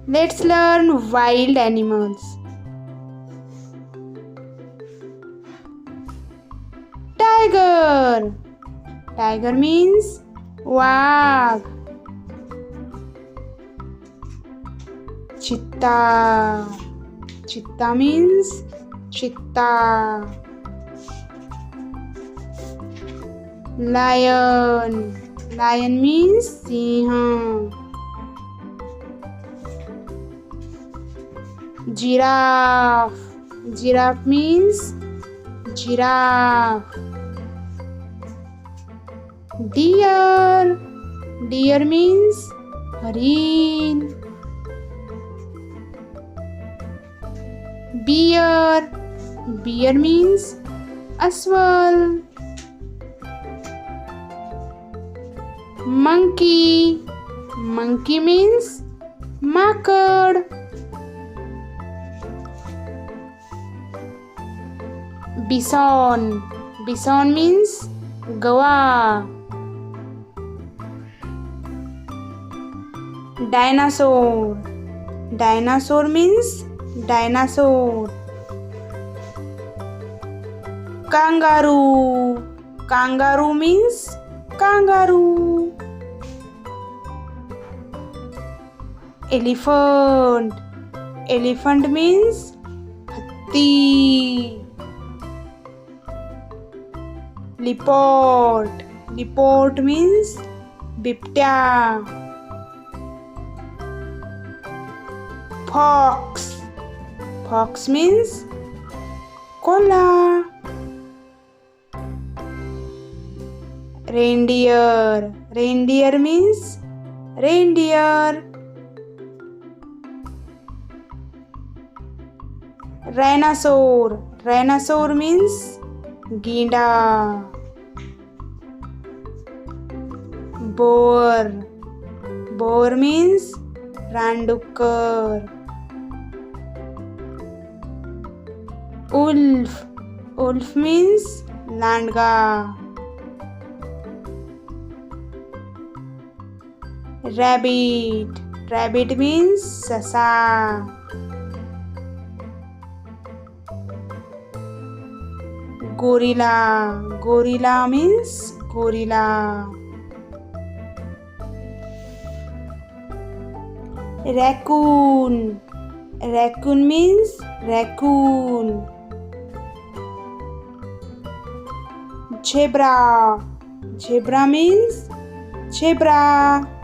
Let's learn wild animals. Tiger. Tiger means wag. Cheetah. Cheetah means cheetah. Lion. Lion means Singh. Giraffe. Giraffe means giraffe. Deer. Deer means हरिण. Bear. Bear means अस्वल. Monkey. Monkey means माकड़. Bison. Bison means गवा. Dinosaur. Dinosaur means dinosaur. Kangaroo. Kangaroo means kangaroo. Elephant. Elephant means hathi. Leopard. Leopard means बिबट्या. Fox. Fox means कोल्हा. Reindeer. Reindeer means reindeer. Rhinosaur. Rhinosaur means गेंडा. Boar. Boar means रानडुक्कर. Wolf. Wolf means लांडगा. Rabbit. Rabbit means ससा. Gorilla. Gorilla means gorilla. Raccoon. Raccoon means raccoon. Zebra. Zebra means zebra.